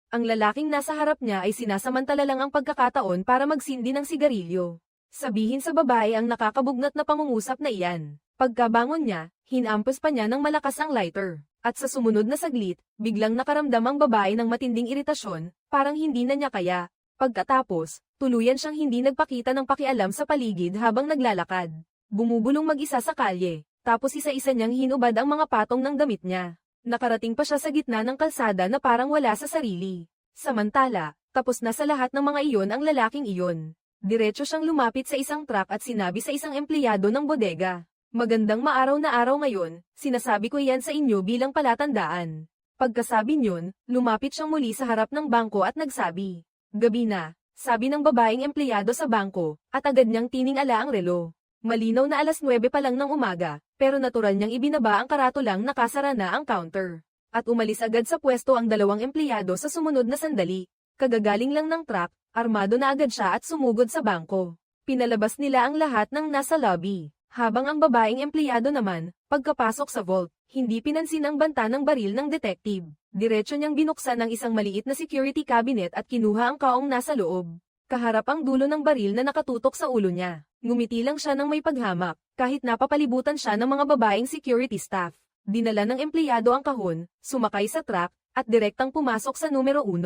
Ang lalaking nasa harap niya ay sinasamantala lang ang pagkakataon para magsindi ng sigarilyo. Sabihin sa babae ang nakakabugnat na pangungusap na iyan. Pagkabangon niya, hinampos pa niya ng malakas ang lighter. At sa sumunod na saglit, biglang nakaramdam ang babae ng matinding iritasyon, parang hindi na niya kaya. Pagkatapos, tuluyan siyang hindi nagpakita ng pakialam sa paligid habang naglalakad. Bumubulong mag-isa sa kalye, tapos isa-isa niyang hinubad ang mga patong ng damit niya. Nakarating pa siya sa gitna ng kalsada na parang wala sa sarili. Samantala, tapos na sa lahat ng mga iyon ang lalaking iyon. Diretso siyang lumapit sa isang truck at sinabi sa isang empleyado ng bodega. Magandang maaraw na araw ngayon, sinasabi ko iyan sa inyo bilang palatandaan. Pagkasabi niyon, lumapit siyang muli sa harap ng bangko at nagsabi. Gabi na, sabi ng babaeng empleyado sa bangko, at agad niyang tiningala ang relo. Malinaw na 9:09 pa lang ng umaga, pero natural niyang ibinaba ang karatulang nakasara na ang counter. At umalis agad sa pwesto ang dalawang empleyado sa sumunod na sandali. Kagagaling lang ng truck, armado na agad siya at sumugod sa bangko. Pinalabas nila ang lahat ng nasa lobby. Habang ang babaeng empleyado naman, pagkapasok sa vault, hindi pinansin ang banta ng baril ng detective. Diretso niyang binuksan ang isang maliit na security cabinet at kinuha ang kaong nasa loob. Kaharap ang dulo ng baril na nakatutok sa ulo niya. Ngumiti lang siya ng may paghamak, kahit napapalibutan siya ng mga babaeng security staff. Dinala ng empleyado ang kahon, sumakay sa truck, at direktang pumasok sa numero 1.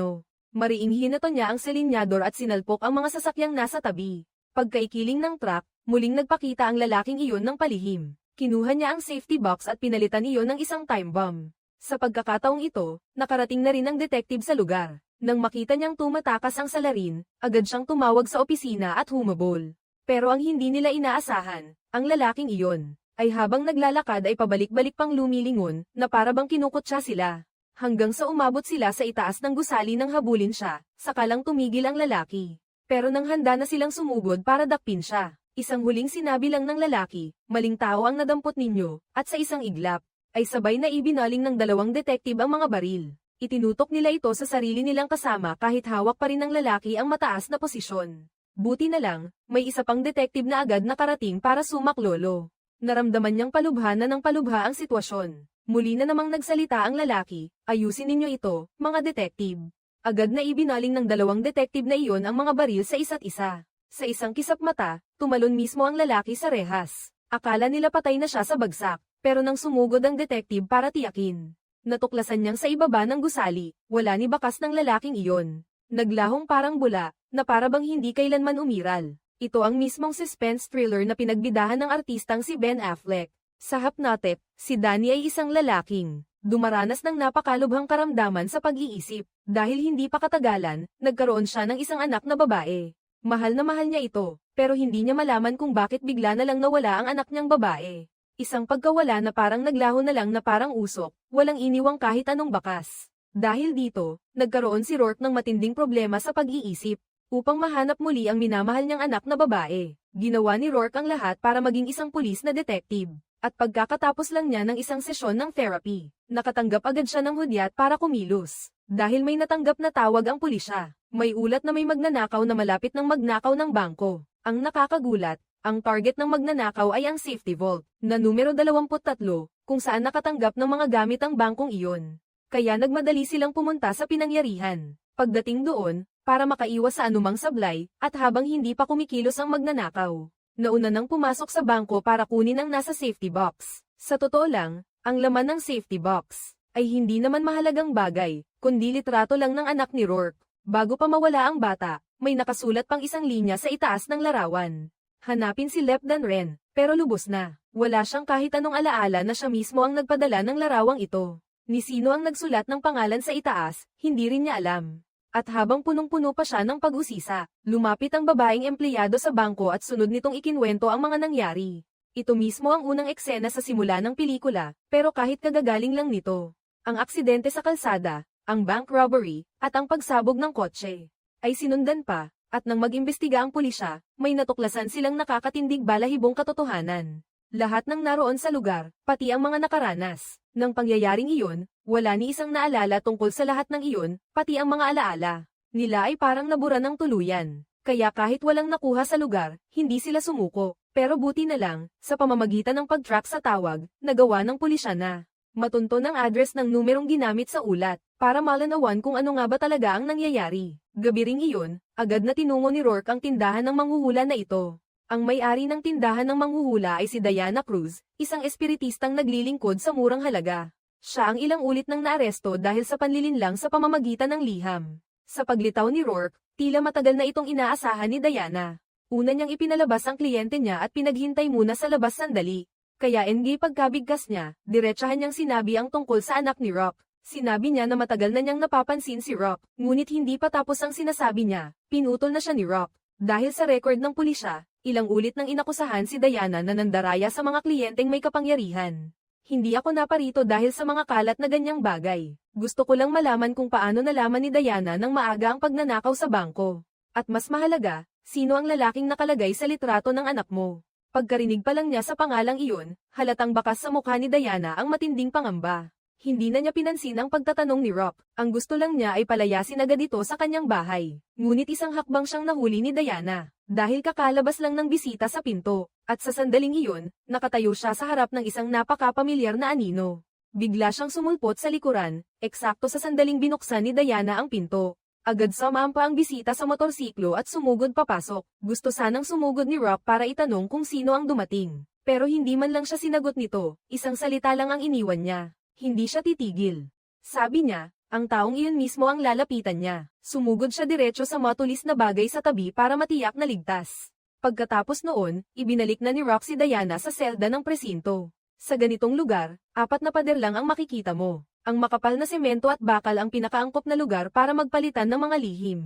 Mariing hinato niya ang selinyador at sinalpok ang mga sasakyang nasa tabi. Pagkaikiling ng truck, muling nagpakita ang lalaking iyon ng palihim. Kinuha niya ang safety box at pinalitan iyon ng isang time bomb. Sa pagkakataong ito, nakarating na rin ang detective sa lugar. Nang makita niyang tumatakas ang salarin, agad siyang tumawag sa opisina at humabol. Pero ang hindi nila inaasahan, ang lalaking iyon, ay habang naglalakad ay pabalik-balik pang lumilingon, na para bang kinukutsa sila. Hanggang sa umabot sila sa itaas ng gusali nang habulin siya, sakalang tumigil ang lalaki. Pero nang handa na silang sumugod para dakpin siya, isang huling sinabi lang ng lalaki, maling tao ang nadampot ninyo, at sa isang iglap, ay sabay na ibinaling ng dalawang detective ang mga baril. Itinutok nila ito sa sarili nilang kasama kahit hawak pa rin ng lalaki ang mataas na posisyon. Buti na lang, may isa pang detective na agad nakarating para sumaklolo. Naramdaman niyang palubha na ng palubha ang sitwasyon. Muli na namang nagsalita ang lalaki, ayusin ninyo ito, mga detective. Agad na ibinaling ng dalawang detective na iyon ang mga baril sa isa't isa. Sa isang kisap mata, tumalon mismo ang lalaki sa rehas. Akala nila patay na siya sa bagsak, pero nang sumugod ang detective para tiyakin. Natuklasan niyang sa ibaba ng gusali, wala ni bakas ng lalaking iyon. Naglahong parang bula, na para bang hindi kailanman umiral. Ito ang mismong suspense thriller na pinagbidahan ng artistang si Ben Affleck. Sa Hypnotic, si Danny ay isang lalaking dumaranas ng napakalubhang karamdaman sa pag-iisip. Dahil hindi pa katagalan, nagkaroon siya ng isang anak na babae. Mahal na mahal niya ito, pero hindi niya malaman kung bakit bigla na lang nawala ang anak niyang babae. Isang pagkawala na parang naglaho na lang na parang usok, walang iniwang kahit anong bakas. Dahil dito, nagkaroon si Rourke ng matinding problema sa pag-iisip. Upang mahanap muli ang minamahal niyang anak na babae, ginawa ni Rourke ang lahat para maging isang pulis na detective. At pagkakatapos lang niya ng isang sesyon ng therapy, nakatanggap agad siya ng hudyat para kumilos. Dahil may natanggap na tawag ang pulisya, may ulat na may magnanakaw na malapit ng magnakaw ng bangko. Ang nakakagulat, ang target ng magnanakaw ay ang safety vault, na numero 23, kung saan nakatanggap ng mga gamit ang bangkong iyon. Kaya nagmadali silang pumunta sa pinangyarihan. Pagdating doon, para makaiwas sa anumang sablay, at habang hindi pa kumikilos ang magnanakaw, nauna nang pumasok sa bangko para kunin ang nasa safety box. Sa totoo lang, ang laman ng safety box ay hindi naman mahalagang bagay, kundi litrato lang ng anak ni Rourke. Bago pa mawala ang bata, may nakasulat pang isang linya sa itaas ng larawan. Hanapin si Lepdan Ren, pero lubos na. Wala siyang kahit anong alaala na siya mismo ang nagpadala ng larawang ito. Ni sino ang nagsulat ng pangalan sa itaas, hindi rin niya alam. At habang punong-puno pa siya ng pag-usisa, lumapit ang babaeng empleyado sa bangko at sunod nitong ikinwento ang mga nangyari. Ito mismo ang unang eksena sa simula ng pelikula, pero kahit kagagaling lang nito. Ang aksidente sa kalsada, ang bank robbery, at ang pagsabog ng kotse, ay sinundan pa, at nang mag-imbestiga ang pulisya, may natuklasan silang nakakatindig balahibong katotohanan. Lahat ng naroon sa lugar, pati ang mga nakaranas ng pangyayaring iyon, wala ni isang naalala tungkol sa lahat ng iyon, pati ang mga alaala nila ay parang nabura ng tuluyan. Kaya kahit walang nakuha sa lugar, hindi sila sumuko. Pero buti na lang, sa pamamagitan ng pag-track sa tawag, nagawa ng pulisya na Matunto ng address ng numerong ginamit sa ulat, para malanawan kung ano nga ba talaga ang nangyayari. Gabi ring iyon, agad na tinungo ni Rourke ang tindahan ng manghuhula na ito. Ang may-ari ng tindahan ng manghuhula ay si Diana Cruz, isang espiritistang naglilingkod sa murang halaga. Siya ang ilang ulit nang naaresto dahil sa panlilinlang sa pamamagitan ng liham. Sa paglitaw ni Rourke, tila matagal na itong inaasahan ni Diana. Una niyang ipinalabas ang kliyente niya at pinaghintay muna sa labas sandali. Kaya pagkabigkas niya, diretsahan niyang sinabi ang tungkol sa anak ni Rock. Sinabi niya na matagal na niyang napapansin si Rock, ngunit hindi pa tapos ang sinasabi niya, pinutol na siya ni Rock. Dahil sa record ng pulisya, ilang ulit nang inakusahan si Diana na nandaraya sa mga kliyenteng may kapangyarihan. Hindi ako naparito dahil sa mga kalat na ganyang bagay. Gusto ko lang malaman kung paano nalaman ni Diana nang maaga ang pagnanakaw sa bangko. At mas mahalaga, sino ang lalaking nakalagay sa litrato ng anak mo. Pagkarinig pa lang niya sa pangalang iyon, halatang bakas sa mukha ni Diana ang matinding pangamba. Hindi na niya pinansin ang pagtatanong ni Rock, ang gusto lang niya ay palayasin agad ito sa kanyang bahay. Ngunit isang hakbang siyang nahuli ni Diana, dahil kakalabas lang ng bisita sa pinto, at sa sandaling iyon, nakatayo siya sa harap ng isang napakapamilyar na anino. Bigla siyang sumulpot sa likuran, eksakto sa sandaling binuksan ni Diana ang pinto. Agad sumampa ang bisita sa motorsiklo at sumugod papasok. Gusto sanang sumugod ni Rock para itanong kung sino ang dumating. Pero hindi man lang siya sinagot nito, isang salita lang ang iniwan niya. Hindi siya titigil. Sabi niya, ang taong iyon mismo ang lalapitan niya. Sumugod siya diretso sa matulis na bagay sa tabi para matiyak na ligtas. Pagkatapos noon, ibinalik na ni Rock si Diana sa selda ng presinto. Sa ganitong lugar, 4 na pader lang ang makikita mo. Ang makapal na semento at bakal ang pinakaangkop na lugar para magpalitan ng mga lihim.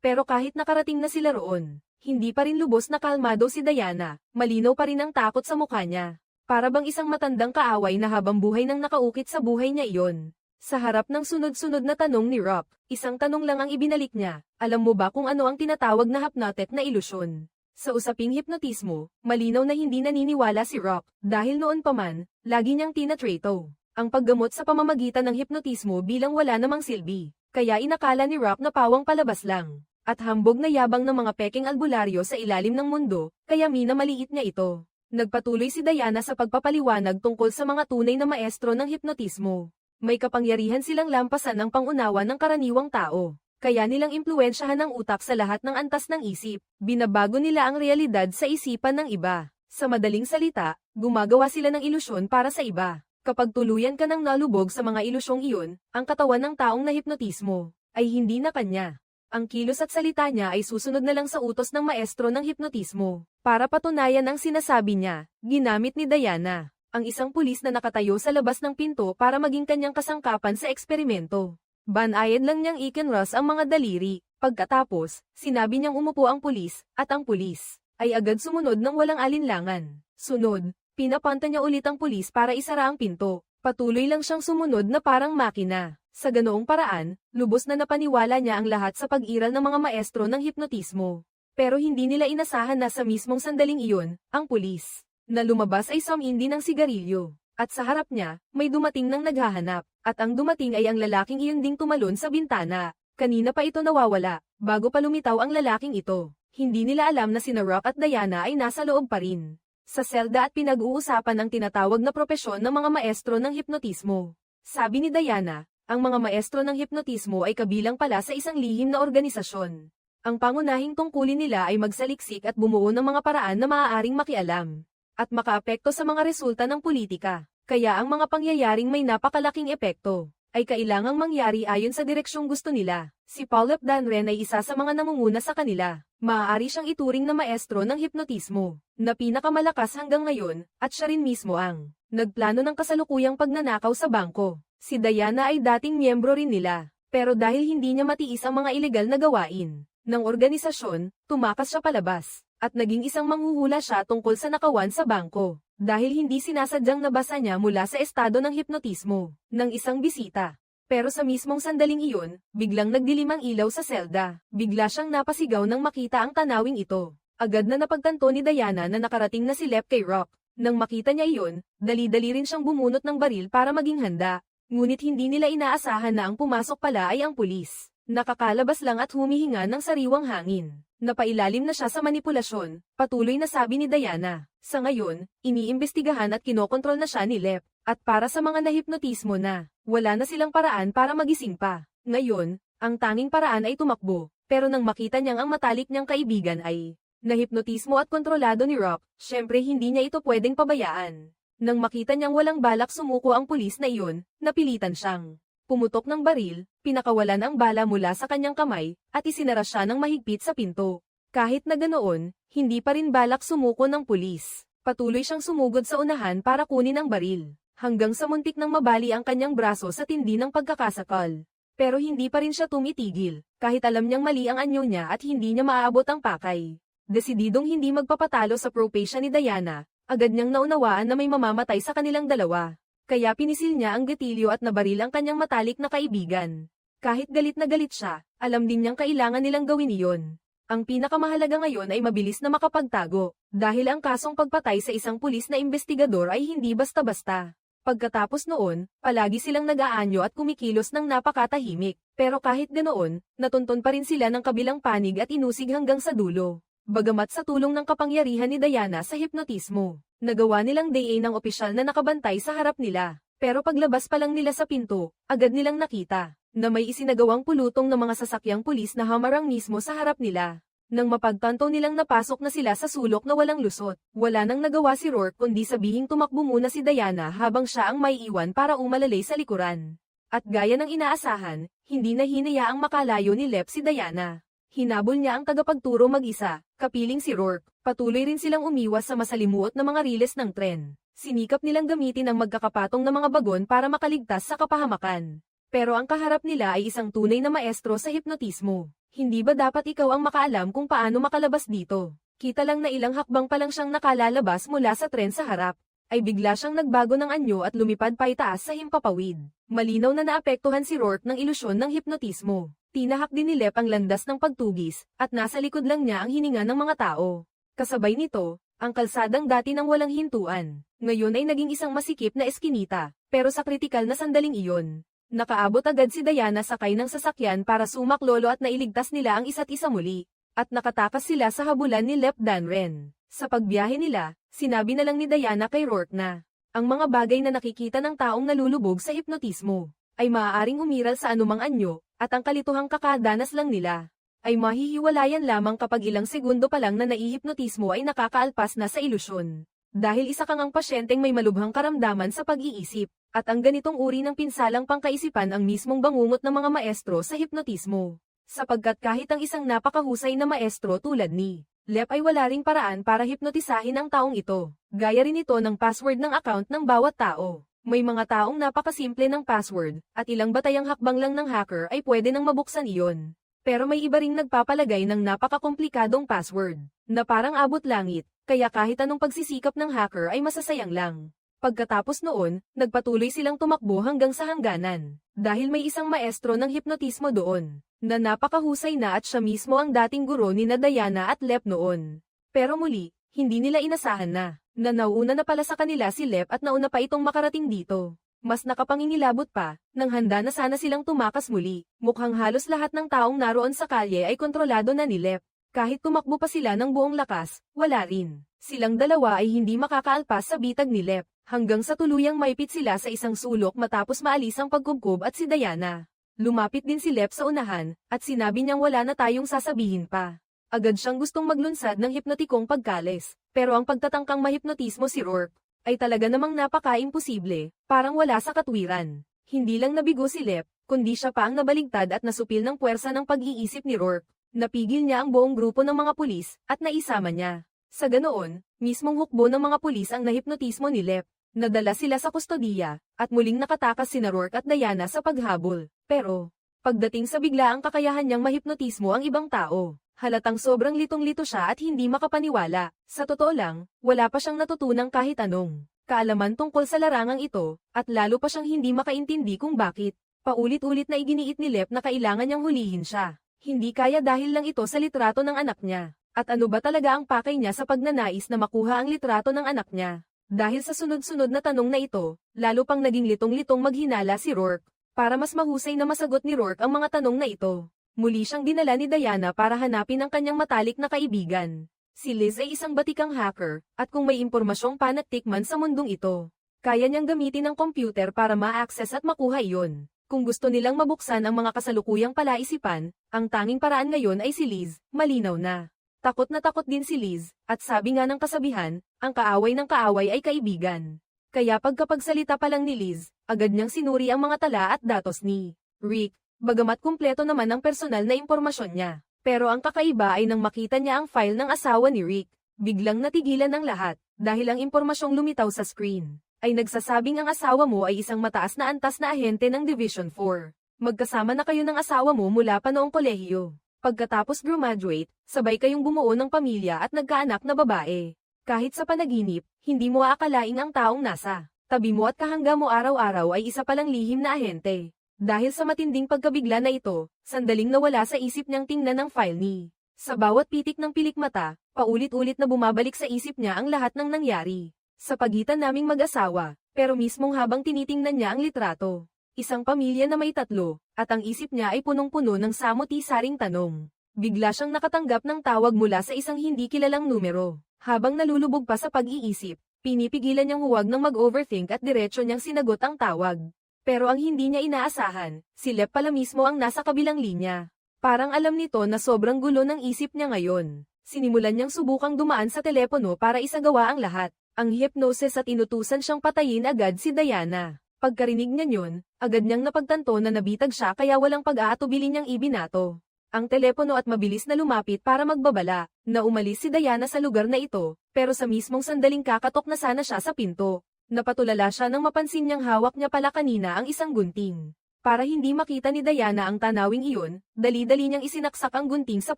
Pero kahit nakarating na sila roon, hindi pa rin lubos na kalmado si Diana, malinaw pa rin ang takot sa mukha niya. Para bang isang matandang kaaway na habang buhay nang nakaukit sa buhay niya iyon. Sa harap ng sunod-sunod na tanong ni Rock, isang tanong lang ang ibinalik niya, alam mo ba kung ano ang tinatawag na hypnotic na ilusyon? Sa usaping hipnotismo, malinaw na hindi naniniwala si Rock, dahil noon pa man, lagi niyang tinatrato ang paggamot sa pamamagitan ng hipnotismo bilang wala namang silbi, kaya inakala ni Rock na pawang palabas lang, at hambog na yabang ng mga peking albularyo sa ilalim ng mundo, kaya minamaliit niya ito. Nagpatuloy si Diana sa pagpapaliwanag tungkol sa mga tunay na maestro ng hipnotismo. May kapangyarihan silang lampasan ang pangunawa ng karaniwang tao, kaya nilang impluwensyahan ang utak sa lahat ng antas ng isip, binabago nila ang realidad sa isipan ng iba. Sa madaling salita, gumagawa sila ng ilusyon para sa iba. Kapag tuluyan ka nang nalubog sa mga ilusyong iyon, ang katawan ng taong nahipnotismo ay hindi na kanya. Ang kilos at salita niya ay susunod na lang sa utos ng maestro ng hipnotismo. Para patunayan ang sinasabi niya, ginamit ni Diana ang isang pulis na nakatayo sa labas ng pinto para maging kanyang kasangkapan sa eksperimento. Banayan lang niyang ikinros ang mga daliri. Pagkatapos, sinabi niyang umupo ang pulis, at ang pulis ay agad sumunod ng walang alinlangan. Sunod, pinapanta niya ulit ang pulis para isara ang pinto. Patuloy lang siyang sumunod na parang makina. Sa ganoong paraan, lubos na napaniwala niya ang lahat sa pag-iral ng mga maestro ng hipnotismo. Pero hindi nila inasahan na sa mismong sandaling iyon, ang pulis na lumabas ay sumindi ng sigarilyo. At sa harap niya, may dumating nang naghahanap. At ang dumating ay ang lalaking iyon ding tumalon sa bintana. Kanina pa ito nawawala, bago pa lumitaw ang lalaking ito. Hindi nila alam na sina Rock at Diana ay nasa loob pa rin. Sa selda at pinag-uusapan ang tinatawag na propesyon ng mga maestro ng hipnotismo. Sabi ni Diana, ang mga maestro ng hipnotismo ay kabilang pala sa isang lihim na organisasyon. Ang pangunahing tungkulin nila ay magsaliksik at bumuo ng mga paraan na maaaring makialam at makaapekto sa mga resulta ng politika. Kaya ang mga pangyayaring may napakalaking epekto ay kailangang mangyari ayon sa direksyong gusto nila. Si Paul Danren ay isa sa mga namunguna sa kanila. Maaari siyang ituring na maestro ng hipnotismo na pinakamalakas hanggang ngayon, at siya rin mismo ang nagplano ng kasalukuyang pagnanakaw sa bangko. Si Diana ay dating miyembro rin nila, pero dahil hindi niya matiis ang mga ilegal na gawain ng organisasyon, tumakas siya palabas, at naging isang manghuhula siya tungkol sa nakawan sa bangko, dahil hindi sinasadyang nabasa niya mula sa estado ng hipnotismo ng isang bisita. Pero sa mismong sandaling iyon, biglang nagdilim ang ilaw sa selda. Bigla siyang napasigaw nang makita ang tanawing ito. Agad na napagtanto ni Diana na nakarating na si Lep kay Rock. Nang makita niya iyon, dali-dali rin siyang bumunot ng baril para maging handa. Ngunit hindi nila inaasahan na ang pumasok pala ay ang pulis. Nakakalabas lang at humihinga ng sariwang hangin. Napailalim na siya sa manipulasyon, patuloy na sabi ni Diana. Sa ngayon, iniimbestigahan at kinokontrol na siya ni Lep. At para sa mga nahipnotismo na, wala na silang paraan para magising pa. Ngayon, ang tanging paraan ay tumakbo, pero nang makita niyang ang matalik niyang kaibigan ay nahipnotismo at kontrolado ni Rock, syempre hindi niya ito pwedeng pabayaan. Nang makita niyang walang balak sumuko ang pulis na iyon, napilitan siyang pumutok ng baril, pinakawalan ang bala mula sa kanyang kamay, at isinara siya ng mahigpit sa pinto. Kahit na ganoon, hindi pa rin balak sumuko ng pulis. Patuloy siyang sumugod sa unahan para kunin ang baril, hanggang sa muntik nang mabali ang kanyang braso sa tindi ng pagkakasakal. Pero hindi pa rin siya tumitigil, kahit alam niyang mali ang anyo niya at hindi niya maaabot ang pakay. Desididong hindi magpapatalo sa propesya ni Diana, agad niyang naunawaan na may mamamatay sa kanilang dalawa. Kaya pinisil niya ang gatilyo at nabaril ang kanyang matalik na kaibigan. Kahit galit na galit siya, alam din niyang kailangan nilang gawin iyon. Ang pinakamahalaga ngayon ay mabilis na makapagtago, dahil ang kasong pagpatay sa isang pulis na investigador ay hindi basta-basta. Pagkatapos noon, palagi silang nag-aanyo at kumikilos ng napakatahimik, pero kahit ganoon, natuntun pa rin sila ng kabilang panig at inusig hanggang sa dulo. Bagamat sa tulong ng kapangyarihan ni Diana sa hipnotismo, nagawa nilang DA ng opisyal na nakabantay sa harap nila. Pero paglabas pa lang nila sa pinto, agad nilang nakita na may isinagawang pulutong ng mga sasakyang pulis na hamarang mismo sa harap nila. Nang mapagtanto nilang napasok na sila sa sulok na walang lusot, wala nang nagawa si Rourke kundi sabihing tumakbo muna si Diana habang siya ang may iwan para umalalay sa likuran. At gaya ng inaasahan, hindi na hinayaang makalayo ni Lep si Diana. Hinabol niya ang tagapagturo mag-isa, kapiling si Rourke. Patuloy rin silang umiwas sa masalimuot na mga riles ng tren. Sinikap nilang gamitin ang magkakapatong na mga bagon para makaligtas sa kapahamakan. Pero ang kaharap nila ay isang tunay na maestro sa hipnotismo. Hindi ba dapat ikaw ang makaalam kung paano makalabas dito? Kita lang na ilang hakbang pa lang siyang nakalalabas mula sa tren sa harap, ay bigla siyang nagbago ng anyo at lumipad pa itaas sa himpapawid. Malinaw na naapektuhan si Rourke ng ilusyon ng hipnotismo. Tinahak din ni Lep ang landas ng pagtugis, at nasa likod lang niya ang hininga ng mga tao. Kasabay nito, ang kalsadang dati nang walang hintuan, ngayon ay naging isang masikip na eskinita, pero sa kritikal na sandaling iyon, nakaabot agad si Diana sakay ng sasakyan para sumaklolo at nailigtas nila ang isa't isa muli, at nakatakas sila sa habulan ni Lep Danren. Sa pagbiyahe nila, sinabi na lang ni Diana kay Rourke na, ang mga bagay na nakikita ng taong nalulubog sa hipnotismo, ay maaaring umiral sa anumang anyo, at ang kalituhang kakadanas lang nila, ay mahihiwalayan lamang kapag ilang segundo pa lang na naihipnotismo ay nakakaalpas na sa ilusyon. Dahil isa kang ang pasyenteng may malubhang karamdaman sa pag-iisip, at ang ganitong uri ng pinsalang pangkaisipan ang mismong bangungot ng mga maestro sa hipnotismo. Sapagkat kahit ang isang napakahusay na maestro tulad ni Lep ay wala ring paraan para hipnotisahin ang taong ito. Gaya rin ito ng password ng account ng bawat tao. May mga taong napakasimple ng password, at ilang batayang hakbang lang ng hacker ay pwede nang mabuksan iyon. Pero may iba ring nagpapalagay ng napakakomplikadong password, na parang abot langit, kaya kahit anong pagsisikap ng hacker ay masasayang lang. Pagkatapos noon, nagpatuloy silang tumakbo hanggang sa hangganan, dahil may isang maestro ng hipnotismo doon, na napakahusay na at siya mismo ang dating guro ni Diana at Lep noon. Pero muli, hindi nila inasahan na nauna na pala sa kanila si Lep at nauna pa itong makarating dito. Mas nakapangingilabot pa, nang handa na sana silang tumakas muli, mukhang halos lahat ng taong naroon sa kalye ay kontrolado na ni Lep. Kahit tumakbo pa sila ng buong lakas, wala rin. Silang dalawa ay hindi makakaalpas sa bitag ni Lep, hanggang sa tuluyang maipit sila sa isang sulok matapos maalis ang pagkubkob at si Diana. Lumapit din si Lep sa unahan, at sinabi niyang wala na tayong sasabihin pa. Agad siyang gustong maglunsad ng hipnotikong pagkalis, pero ang pagtatangkang mahipnotismo si Rourke, ay talaga namang napaka-imposible, parang wala sa katwiran. Hindi lang nabigo si Lep, kundi siya pa ang nabaligtad at nasupil ng puwersa ng pag-iisip ni Rourke. Napigil niya ang buong grupo ng mga pulis, at naisama niya. Sa ganoon, mismong hukbo ng mga pulis ang nahipnotismo ni Lep. Nadala sila sa kustodiya, at muling nakatakas sina Rourke at Diana sa paghabol. Pero, pagdating sa biglaang kakayahan niyang mahipnotismo ang ibang tao, halatang sobrang litong-lito siya at hindi makapaniwala. Sa totoo lang, wala pa siyang natutunang kahit anong kaalaman tungkol sa larangang ito, at lalo pa siyang hindi makaintindi kung bakit. Paulit-ulit na iginiit ni Lep na kailangan niyang hulihin siya. Hindi kaya dahil lang ito sa litrato ng anak niya. At ano ba talaga ang pakay niya sa pagnanais na makuha ang litrato ng anak niya? Dahil sa sunod-sunod na tanong na ito, lalo pang naging litong-litong maghinala si Rourke. Para mas mahusay na masagot ni Rourke ang mga tanong na ito, muli siyang dinala ni Diana para hanapin ang kanyang matalik na kaibigan. Si Liz ay isang batikang hacker, at kung may impormasyong panaktik man sa mundong ito, Kaya niyang gamitin ang computer para ma-access at makuha iyon. Kung gusto nilang mabuksan ang mga kasalukuyang palaisipan, ang tanging paraan ngayon ay si Liz, malinaw na. Takot na takot din si Liz, at sabi nga ng kasabihan, ang kaaway ng kaaway ay kaibigan. Kaya pagkapagsalita pa lang ni Liz, agad niyang sinuri ang mga tala at datos ni Rick, bagamat kumpleto naman ang personal na impormasyon niya. Pero ang kakaiba ay nang makita niya ang file ng asawa ni Rick, biglang natigilan ang lahat, dahil ang impormasyong lumitaw sa screen ay nagsasabing ang asawa mo ay isang mataas na antas na ahente ng Division 4. Magkasama na kayo ng asawa mo mula pa noong kolehiyo. Pagkatapos graduate, sabay kayong bumuo ng pamilya at nagkaanak na babae. Kahit sa panaginip, hindi mo aakalaing ang taong nasa tabi mo at kahangga mo araw-araw ay isa palang lihim na ahente. Dahil sa matinding pagkabigla na ito, sandaling nawala sa isip niyang tingnan ang file ni. Sa bawat pitik ng pilikmata, paulit-ulit na bumabalik sa isip niya ang lahat ng nangyari. Sa pagitan naming mag-asawa, pero mismong habang tinitingnan niya ang litrato. Isang pamilya na may 3, at ang isip niya ay punong-puno ng samuti-saring tanong. Bigla siyang nakatanggap ng tawag mula sa isang hindi kilalang numero. Habang nalulubog pa sa pag-iisip, pinipigilan niyang huwag nang mag-overthink at diretso niyang sinagot ang tawag. Pero ang hindi niya inaasahan, si Lep pala mismo ang nasa kabilang linya. Parang alam nito na sobrang gulo ng isip niya ngayon. Sinimulan niyang subukang dumaan sa telepono para isagawa ang lahat. Ang hypnosis at inutusan siyang patayin agad si Diana. Pagkarinig niya yun, agad niyang napagtanto na nabitag siya kaya walang pag-aatubili niyang ibinato ang telepono at mabilis na lumapit para magbabala, na umalis si Diana sa lugar na ito, pero sa mismong sandaling kakatok na sana siya sa pinto. Napatulala siya nang mapansin niyang hawak niya pala kanina ang isang gunting. Para hindi makita ni Diana ang tanawing iyon, dali-dali niyang isinaksak ang gunting sa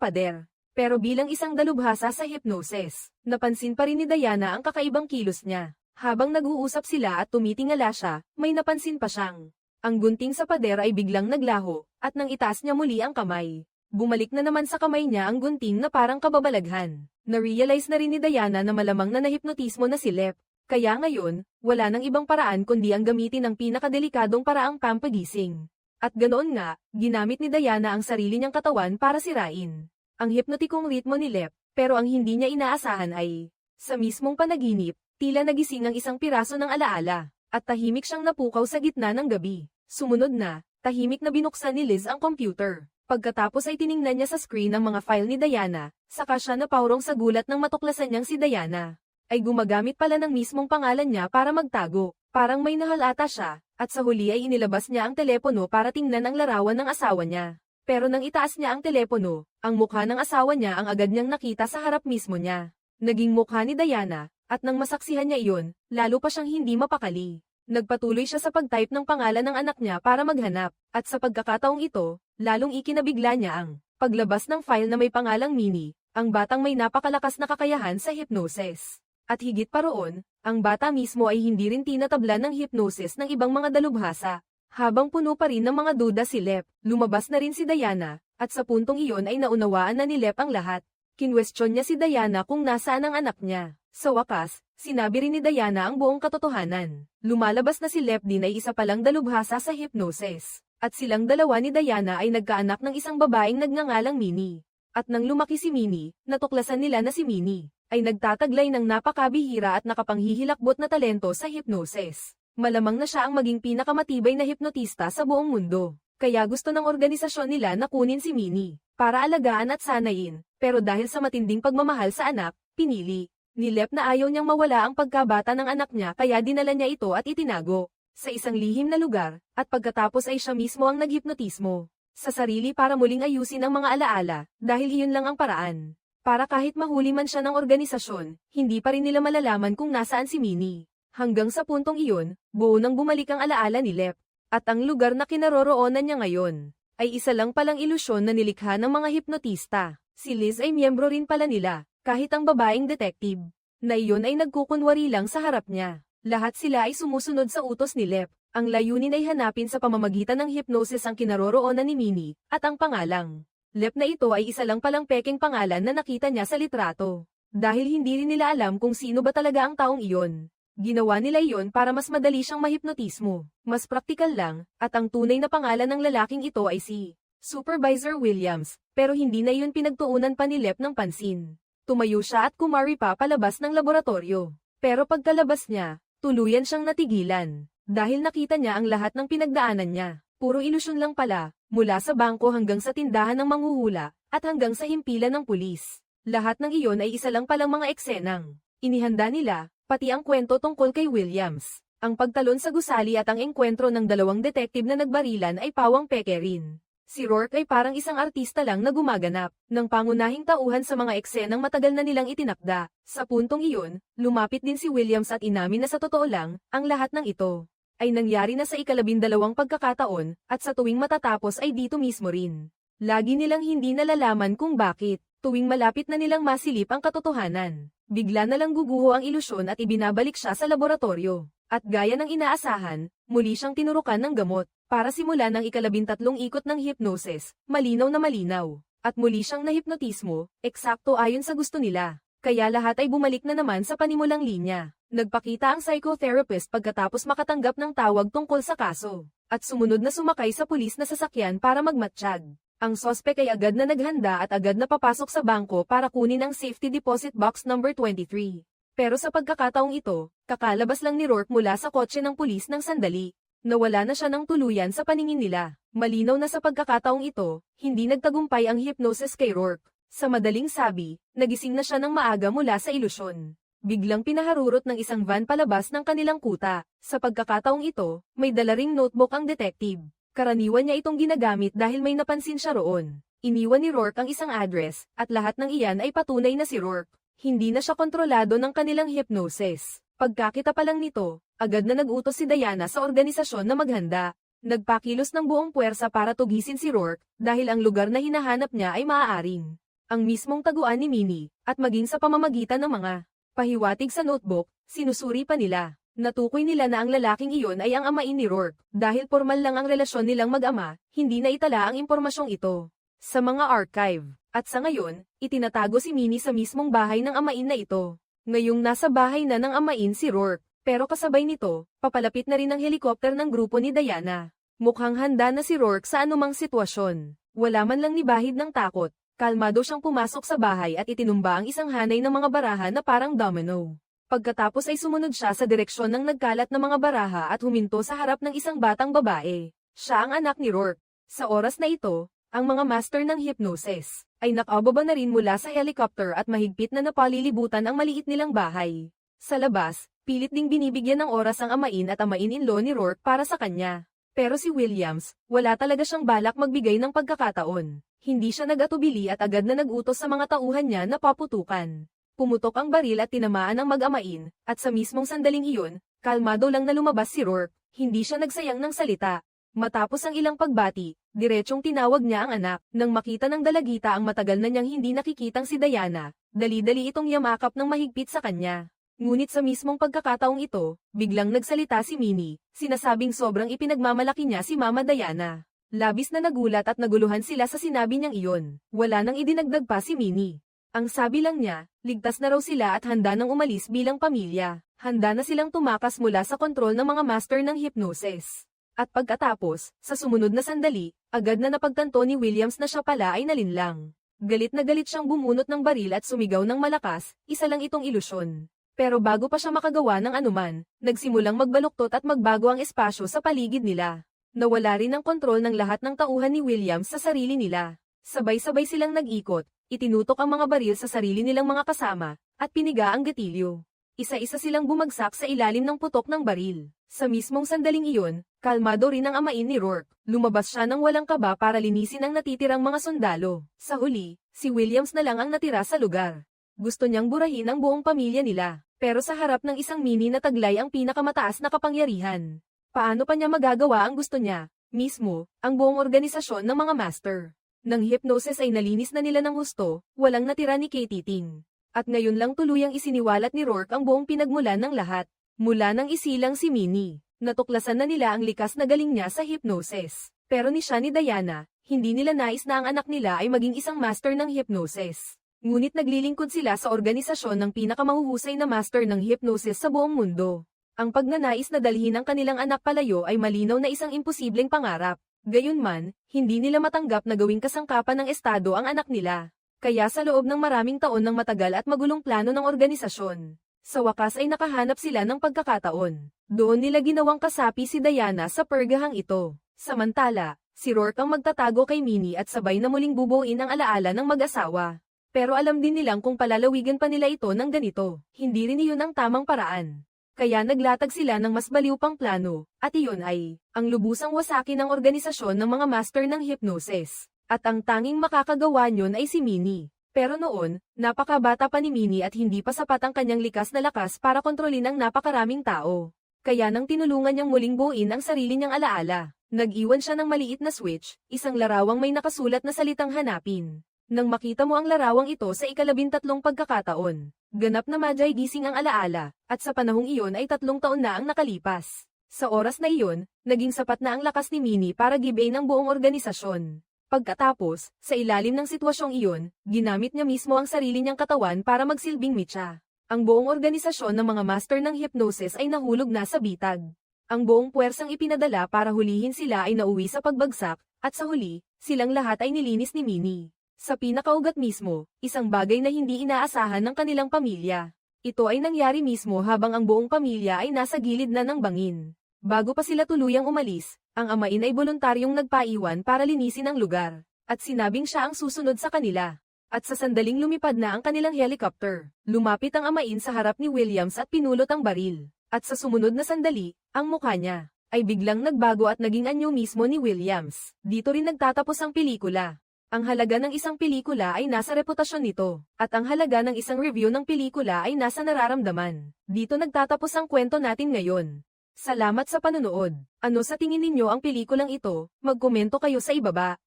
pader. Pero bilang isang dalubhasa sa hypnosis, napansin pa rin ni Diana ang kakaibang kilos niya. Habang nag-uusap sila at tumitingala siya, may napansin pa siyang ang gunting sa pader ay biglang naglaho, at nang itaas niya muli ang kamay. Bumalik na naman sa kamay niya ang gunting na parang kababalaghan. Na-realize na rin ni Diana na malamang na nahipnotismo na si Lep. Kaya ngayon, wala nang ibang paraan kundi ang gamitin ang pinakadelikadong paraang pampagising. At ganoon nga, ginamit ni Diana ang sarili niyang katawan para sirain ang hipnotikong ritmo ni Lep, pero ang hindi niya inaasahan ay, sa mismong panaginip, tila nagising ang isang piraso ng alaala, at tahimik siyang napukaw sa gitna ng gabi. Sumunod na, tahimik na binuksan ni Liz ang computer. Pagkatapos ay tiningnan niya sa screen ang mga file ni Diana, saka siya napaurong sa gulat nang matuklasan niyang si Diana ay gumagamit pala ng mismong pangalan niya para magtago. Parang may nahalata siya, at sa huli ay inilabas niya ang telepono para tingnan ang larawan ng asawa niya. Pero nang itaas niya ang telepono, ang mukha ng asawa niya ang agad niyang nakita sa harap mismo niya. Naging mukha ni Diana, at nang masaksihan niya iyon, lalo pa siyang hindi mapakali. Nagpatuloy siya sa pag-type ng pangalan ng anak niya para maghanap, at sa pagkakataong ito, lalong ikinabigla niya ang paglabas ng file na may pangalang Minnie, ang batang may napakalakas na kakayahan sa hypnosis. At higit pa roon, ang bata mismo ay hindi rin tinatablan ng hypnosis ng ibang mga dalubhasa. Habang puno pa rin ng mga duda si Lep, lumabas na rin si Diana, at sa puntong iyon ay naunawaan na ni Lep ang lahat. Kinwestiyon niya si Diana kung nasaan ang anak niya. Sa wakas, sinabi rin ni Diana ang buong katotohanan. Lumalabas na si Lep din ay isa palang dalubhasa sa hypnosis. At silang dalawa ni Diana ay nagkaanak ng isang babaeng nagngangalang Minnie. At nang lumaki si Minnie, natuklasan nila na si Minnie ay nagtataglay ng napakabihira at nakapanghihilakbot na talento sa hypnosis. Malamang na siya ang maging pinakamatibay na hipnotista sa buong mundo. Kaya gusto ng organisasyon nila na kunin si Minnie para alagaan at sanayin, pero dahil sa matinding pagmamahal sa anak, pinili ni Lep na ayaw niyang mawala ang pagkabata ng anak niya kaya dinala niya ito at itinago sa isang lihim na lugar, at pagkatapos ay siya mismo ang naghipnotismo sa sarili para muling ayusin ang mga alaala, dahil iyon lang ang paraan. Para kahit mahuli man siya ng organisasyon, hindi pa rin nila malalaman kung nasaan si Minnie. Hanggang sa puntong iyon, buo nang bumalik ang alaala ni Lep. At ang lugar na kinaroroonan niya ngayon, ay isa lang palang ilusyon na nilikha ng mga hipnotista. Si Liz ay miyembro rin pala nila, kahit ang babaeng detective, na iyon ay nagkukunwari lang sa harap niya. Lahat sila ay sumusunod sa utos ni Lep. Ang layunin ay hanapin sa pamamagitan ng hypnosis ang kinaroroonan ni Minnie, at ang pangalang Lep na ito ay isa lang palang peking pangalan na nakita niya sa litrato. Dahil hindi rin nila alam kung sino ba talaga ang taong iyon. Ginawa nila iyon para mas madali siyang mahipnotismo. Mas praktikal lang, at ang tunay na pangalan ng lalaking ito ay si Supervisor Williams, pero hindi na iyon pinagtuunan pa ni Lep ng pansin. Tumayo siya at kumari pa palabas ng laboratorio. Pero pagkalabas niya, Tuluyan siyang natigilan. Dahil nakita niya ang lahat ng pinagdaanan niya. Puro ilusyon lang pala, mula sa bangko hanggang sa tindahan ng manghuhula, at hanggang sa himpilan ng pulis. Lahat ng iyon ay isa lang palang mga eksenang inihanda nila, pati ang kwento tungkol kay Williams. Ang pagtalon sa gusali at ang engkwentro ng dalawang detektive na nagbarilan ay pawang peke rin. Si Rourke ay parang isang artista lang na gumaganap ng pangunahing tauhan sa mga eksenang matagal na nilang itinakda. Sa puntong iyon, lumapit din si Williams at inamin na sa totoo lang, ang lahat ng ito ay nangyari na sa ika-12 pagkakataon, at sa tuwing matatapos ay dito mismo rin. Lagi nilang hindi nalalaman kung bakit, tuwing malapit na nilang masilip ang katotohanan, bigla na lang guguho ang ilusyon at ibinabalik siya sa laboratorio. At gaya ng inaasahan, muli siyang tinurukan ng gamot, para simulan ang ika-13 ikot ng hypnosis, malinaw na malinaw. At muli siyang nahipnotismo, eksakto ayon sa gusto nila. Kaya lahat ay bumalik na naman sa panimulang linya. Nagpakita ang psychotherapist pagkatapos makatanggap ng tawag tungkol sa kaso. At sumunod na sumakay sa pulis na sasakyan para magmatsyag. Ang sospek ay agad na naghanda at agad na papasok sa bangko para kunin ang safety deposit box number 23. Pero sa pagkakataong ito, kakalabas lang ni Rourke mula sa kotse ng pulis ng sandali. Nawala na siya ng tuluyan sa paningin nila. Malinaw na sa pagkakataong ito, hindi nagtagumpay ang hypnosis kay Rourke. Sa madaling sabi, nagising na siya ng maaga mula sa ilusyon. Biglang pinaharurot ng isang van palabas ng kanilang kuta. Sa pagkakataong ito, may dala ring notebook ang detective. Karaniwan niya itong ginagamit dahil may napansin siya roon. Iniwan ni Rourke ang isang address, at lahat ng iyan ay patunay na si Rourke. Hindi na siya kontrolado ng kanilang hypnosis. Pagkakita pa lang nito, agad na nag-utos si Diana sa organisasyon na maghanda. Nagpakilos ng buong puwersa para tugisin si Rourke, dahil ang lugar na hinahanap niya ay maaaring ang mismong taguan ni Minnie, at maging sa pamamagitan ng mga pahiwatig sa notebook, sinusuri pa nila. Natukoy nila na ang lalaking iyon ay ang amain ni Rourke. Dahil formal lang ang relasyon nilang mag-ama, hindi na itala ang impormasyong ito sa mga archive. At sa ngayon, itinatago si Minnie sa mismong bahay ng amain na ito. Ngayong nasa bahay na ng amain si Rourke, pero kasabay nito, papalapit na rin ang helikopter ng grupo ni Diana. Mukhang handa na si Rourke sa anumang sitwasyon. Wala man lang ni bahid ng takot, kalmado siyang pumasok sa bahay at itinumba ang isang hanay ng mga baraha na parang domino. Pagkatapos ay sumunod siya sa direksyon ng nagkalat na mga baraha at huminto sa harap ng isang batang babae. Siya ang anak ni Rourke. Sa oras na ito, ang mga master ng hypnosis ay nakababa na rin mula sa helicopter at mahigpit na napalilibutan ang maliit nilang bahay. Sa labas, pilit ding binibigyan ng oras ang amain at amain-in-law ni Rourke para sa kanya. Pero si Williams, wala talaga siyang balak magbigay ng pagkakataon. Hindi siya nag-atubili at agad na nag-utos sa mga tauhan niya na paputukan. Pumutok ang baril at tinamaan ang mag-amain, at sa mismong sandaling iyon, kalmado lang na lumabas si Rourke. Hindi siya nagsayang ng salita. Matapos ang ilang pagbati, diretsyong tinawag niya ang anak. Nang makita ng dalagita ang matagal na niyang hindi nakikitang si Diana, dali-dali itong yamakap ng mahigpit sa kanya. Ngunit sa mismong pagkakataong ito, biglang nagsalita si Minnie, sinasabing sobrang ipinagmamalaki niya si Mama Diana. Labis na nagulat at naguluhan sila sa sinabi niyang iyon. Wala nang idinagdag pa si Minnie. Ang sabi lang niya, ligtas na raw sila at handa nang umalis bilang pamilya. Handa na silang tumakas mula sa kontrol ng mga master ng hypnosis. At pagkatapos, sa sumunod na sandali, agad na napagtanto ni Williams na siya pala ay nalinlang. Galit na galit siyang bumunot ng baril at sumigaw ng malakas, isa lang itong ilusyon. Pero bago pa siya makagawa ng anuman, nagsimulang magbaluktot at magbago ang espasyo sa paligid nila. Nawala rin ang kontrol ng lahat ng tauhan ni Williams sa sarili nila. Sabay-sabay silang nag-ikot, itinutok ang mga baril sa sarili nilang mga kasama, at piniga ang gatilyo. Isa-isa silang bumagsak sa ilalim ng putok ng baril. Sa mismong sandaling iyon, kalmado rin ang amain ni Rourke. Lumabas siya ng walang kaba para linisin ang natitirang mga sundalo. Sa huli, si Williams na lang ang natira sa lugar. Gusto niyang burahin ang buong pamilya nila, pero sa harap ng isang Minnie na taglay ang pinakamataas na kapangyarihan. Paano pa niya magagawa ang gusto niya? Mismo, ang buong organisasyon ng mga master ng hypnosis ay nalinis na nila ng husto, walang natira ni Katie Ting. At ngayon lang tuluyang isiniwalat ni Rourke ang buong pinagmulan ng lahat. Mula nang isilang si Minnie, natuklasan na nila ang likas na galing niya sa hypnosis. Pero ni siya ni Diana, hindi nila nais na ang anak nila ay maging isang master ng hypnosis. Ngunit naglilingkod sila sa organisasyon ng pinakamahuhusay na master ng hypnosis sa buong mundo. Ang pagnanais na dalhin ang kanilang anak palayo ay malinaw na isang imposibleng pangarap. Gayunman, hindi nila matanggap na gawing kasangkapan ng estado ang anak nila. Kaya sa loob ng maraming taon ng matagal at magulong plano ng organisasyon, Sa wakas ay nakahanap sila ng pagkakataon. Doon nila ginawang kasapi si Diana sa pergahang ito. Samantala, si Rourke ang magtatago kay Minnie at sabay na muling bubuin ang alaala ng mag-asawa. Pero alam din nilang kung palalawigan pa nila ito ng ganito, hindi rin iyon ang tamang paraan. Kaya naglatag sila ng mas baliw pang plano, at iyon ay, ang lubusang wasakin ng organisasyon ng mga master ng hypnosis. At ang tanging makakagawa niyon ay si Minnie. Pero noon, napakabata pa ni Minnie at hindi pa sapat ang kanyang likas na lakas para kontrolin ang napakaraming tao. Kaya nang tinulungan niyang muling buuin ang sarili niyang alaala, nag-iwan siya ng maliit na switch, isang larawang may nakasulat na salitang hanapin. Nang makita mo ang larawang ito sa ika-13 pagkakataon, ganap na madyay gising ang alaala, at sa panahong iyon ay 3 taon na ang nakalipas. Sa oras na iyon, naging sapat na ang lakas ni Minnie para gibain ang buong organisasyon. Pagkatapos, sa ilalim ng sitwasyong iyon, ginamit niya mismo ang sarili niyang katawan para magsilbing mitya. Ang buong organisasyon ng mga master ng hypnosis ay nahulog na sa bitag. Ang buong puwersang ipinadala para hulihin sila ay nauwi sa pagbagsak, at sa huli, silang lahat ay nilinis ni Minnie. Sa pinakaugat mismo, isang bagay na hindi inaasahan ng kanilang pamilya. Ito ay nangyari mismo habang ang buong pamilya ay nasa gilid na ng bangin. Bago pa sila tuluyang umalis, ang amain ay voluntaryong nagpaiwan para linisin ang lugar, at sinabing siya ang susunod sa kanila. At sa sandaling lumipad na ang kanilang helicopter, lumapit ang amain sa harap ni Williams at pinulot ang baril. At sa sumunod na sandali, ang mukha niya ay biglang nagbago at naging anyo mismo ni Williams. Dito rin nagtatapos ang pelikula. Ang halaga ng isang pelikula ay nasa reputasyon nito, at ang halaga ng isang review ng pelikula ay nasa nararamdaman. Dito nagtatapos ang kwento natin ngayon. Salamat sa panonood. Ano sa tingin ninyo ang pelikulang ito? Magkomento kayo sa ibaba.